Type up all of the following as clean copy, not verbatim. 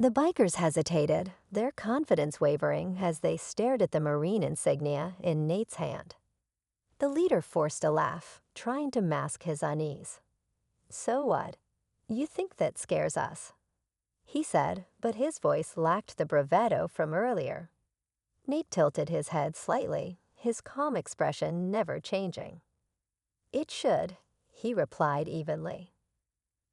The bikers hesitated, their confidence wavering as they stared at the Marine insignia in Nate's hand. The leader forced a laugh, trying to mask his unease. "So what? You think that scares us?" he said, but his voice lacked the bravado from earlier. Nate tilted his head slightly, his calm expression never changing. "It should," he replied evenly.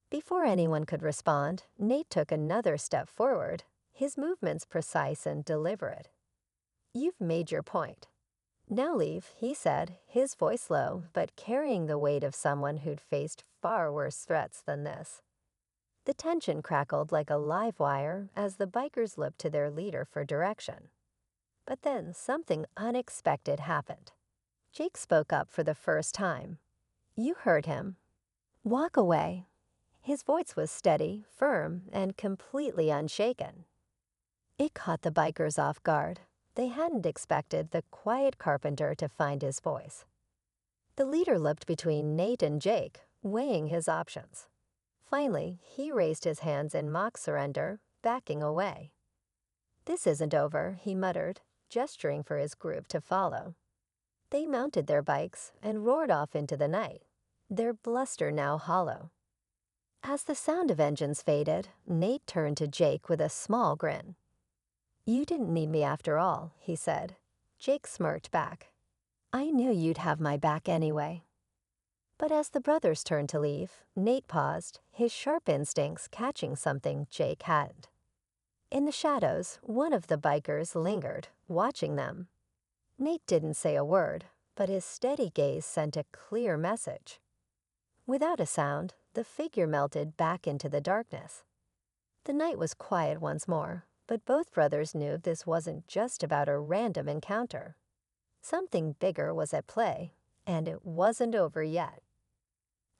Before anyone could respond, Nate took another step forward, his movements precise and deliberate. "You've made your point. Now leave," he said, his voice low, but carrying the weight of someone who'd faced far worse threats than this. The tension crackled like a live wire as the bikers looked to their leader for direction. But then something unexpected happened. Jake spoke up for the first time. "You heard him. Walk away." His voice was steady, firm, and completely unshaken. It caught the bikers off guard. They hadn't expected the quiet Carpenter to find his voice. The leader looked between Nate and Jake, weighing his options. Finally, he raised his hands in mock surrender, backing away. "This isn't over," he muttered, gesturing for his group to follow. They mounted their bikes and roared off into the night, their bluster now hollow. As the sound of engines faded, Nate turned to Jake with a small grin. "You didn't need me after all," he said. Jake smirked back. "I knew you'd have my back anyway." But as the brothers turned to leave, Nate paused, his sharp instincts catching something Jake hadn't. In the shadows, one of the bikers lingered, watching them. Nate didn't say a word, but his steady gaze sent a clear message. Without a sound, the figure melted back into the darkness. The night was quiet once more, but both brothers knew this wasn't just about a random encounter. Something bigger was at play, and it wasn't over yet.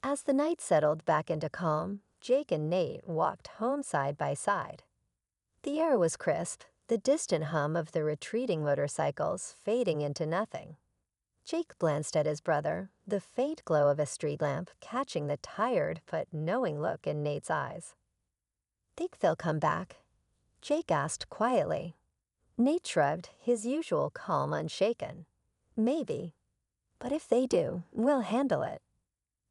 As the night settled back into calm, Jake and Nate walked home side by side. The air was crisp, the distant hum of the retreating motorcycles fading into nothing. Jake glanced at his brother, the faint glow of a street lamp catching the tired but knowing look in Nate's eyes. "Think they'll come back?" Jake asked quietly. Nate shrugged, his usual calm unshaken. "Maybe. But if they do, we'll handle it."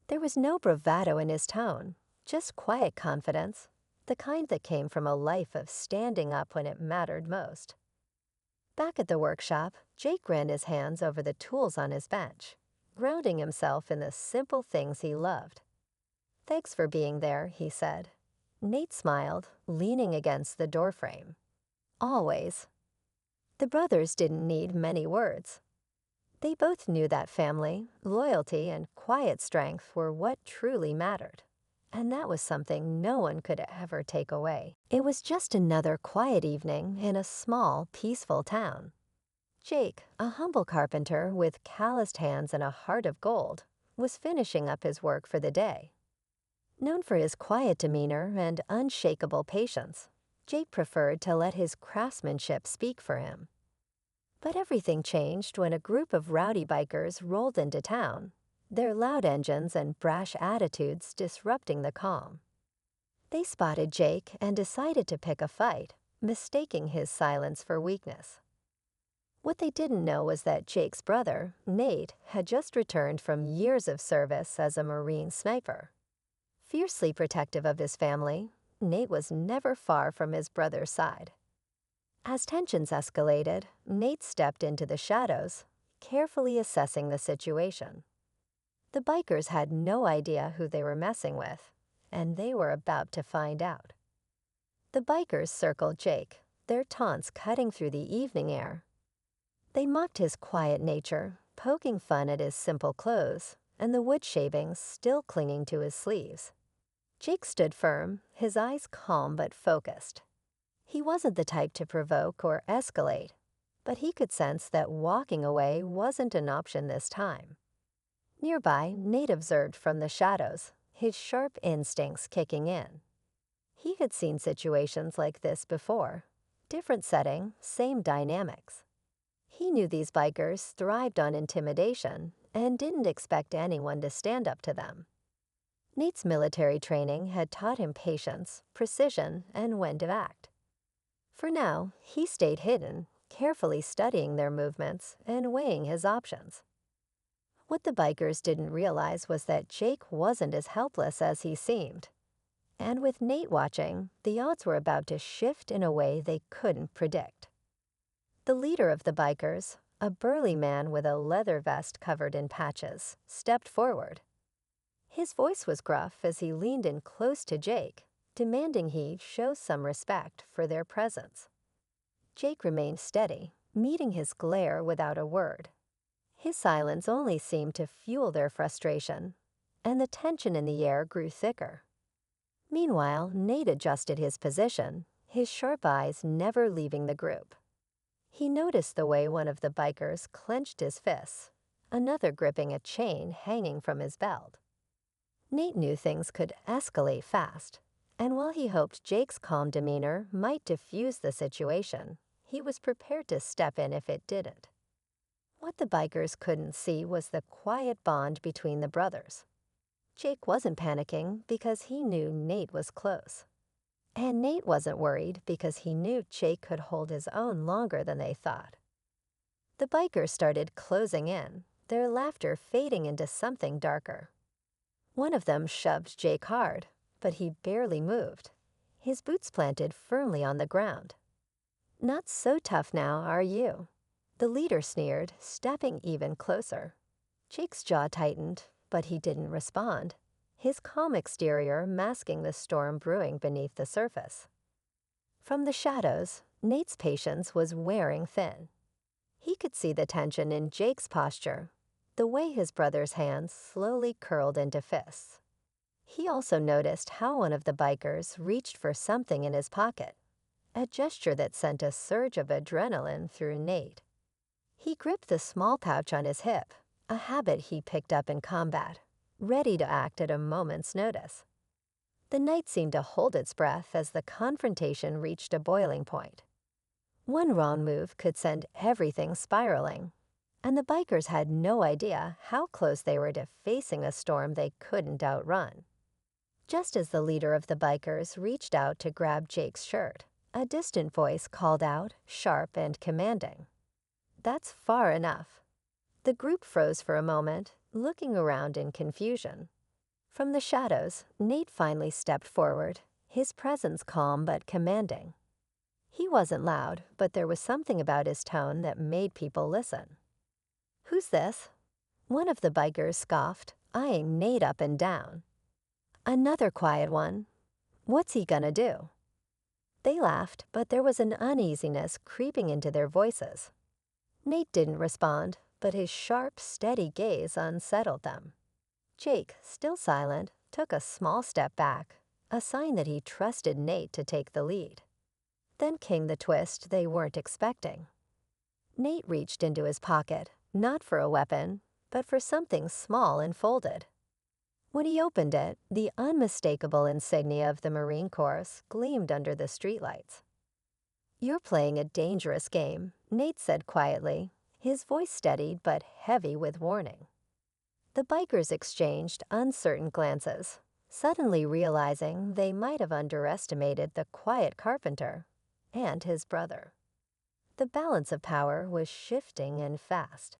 There was no bravado in his tone, just quiet confidence, the kind that came from a life of standing up when it mattered most. Back at the workshop, Jake ran his hands over the tools on his bench, grounding himself in the simple things he loved. "Thanks for being there," he said. Nate smiled, leaning against the doorframe. "Always." The brothers didn't need many words. They both knew that family, loyalty, and quiet strength were what truly mattered. And that was something no one could ever take away. It was just another quiet evening in a small, peaceful town. Jake, a humble carpenter with calloused hands and a heart of gold, was finishing up his work for the day. Known for his quiet demeanor and unshakable patience, Jake preferred to let his craftsmanship speak for him. But everything changed when a group of rowdy bikers rolled into town, their loud engines and brash attitudes disrupting the calm. They spotted Jake and decided to pick a fight, mistaking his silence for weakness. What they didn't know was that Jake's brother, Nate, had just returned from years of service as a Marine sniper. Fiercely protective of his family, Nate was never far from his brother's side. As tensions escalated, Nate stepped into the shadows, carefully assessing the situation. The bikers had no idea who they were messing with, and they were about to find out. The bikers circled Jake, their taunts cutting through the evening air. They mocked his quiet nature, poking fun at his simple clothes and the wood shavings still clinging to his sleeves. Jake stood firm, his eyes calm but focused. He wasn't the type to provoke or escalate, but he could sense that walking away wasn't an option this time. Nearby, Nate observed from the shadows, his sharp instincts kicking in. He had seen situations like this before. Different setting, same dynamics. He knew these bikers thrived on intimidation and didn't expect anyone to stand up to them. Nate's military training had taught him patience, precision, and when to act. For now, he stayed hidden, carefully studying their movements and weighing his options. What the bikers didn't realize was that Jake wasn't as helpless as he seemed. And with Nate watching, the odds were about to shift in a way they couldn't predict. The leader of the bikers, a burly man with a leather vest covered in patches, stepped forward. His voice was gruff as he leaned in close to Jake, demanding he show some respect for their presence. Jake remained steady, meeting his glare without a word. His silence only seemed to fuel their frustration, and the tension in the air grew thicker. Meanwhile, Nate adjusted his position, his sharp eyes never leaving the group. He noticed the way one of the bikers clenched his fists, another gripping a chain hanging from his belt. Nate knew things could escalate fast, and while he hoped Jake's calm demeanor might diffuse the situation, he was prepared to step in if it didn't. What the bikers couldn't see was the quiet bond between the brothers. Jake wasn't panicking because he knew Nate was close. And Nate wasn't worried because he knew Jake could hold his own longer than they thought. The bikers started closing in, their laughter fading into something darker. One of them shoved Jake hard, but he barely moved, his boots planted firmly on the ground. "Not so tough now, are you?" The leader sneered, stepping even closer. Jake's jaw tightened, but he didn't respond, his calm exterior masking the storm brewing beneath the surface. From the shadows, Nate's patience was wearing thin. He could see the tension in Jake's posture, the way his brother's hands slowly curled into fists. He also noticed how one of the bikers reached for something in his pocket, a gesture that sent a surge of adrenaline through Nate. He gripped the small pouch on his hip, a habit he picked up in combat, ready to act at a moment's notice. The night seemed to hold its breath as the confrontation reached a boiling point. One wrong move could send everything spiraling, and the bikers had no idea how close they were to facing a storm they couldn't outrun. Just as the leader of the bikers reached out to grab Jake's shirt, a distant voice called out, sharp and commanding, "That's far enough." The group froze for a moment, looking around in confusion. From the shadows, Nate finally stepped forward, his presence calm but commanding. He wasn't loud, but there was something about his tone that made people listen. "Who's this?" One of the bikers scoffed, eyeing Nate up and down. Another quiet one. "What's he gonna do?" They laughed, but there was an uneasiness creeping into their voices. Nate didn't respond, but his sharp, steady gaze unsettled them. Jake, still silent, took a small step back, a sign that he trusted Nate to take the lead. Then came the twist they weren't expecting. Nate reached into his pocket, not for a weapon, but for something small and folded. When he opened it, the unmistakable insignia of the Marine Corps gleamed under the streetlights. "You're playing a dangerous game," Nate said quietly, his voice steady but heavy with warning. The bikers exchanged uncertain glances, suddenly realizing they might have underestimated the quiet Carpenter and his brother. The balance of power was shifting and fast.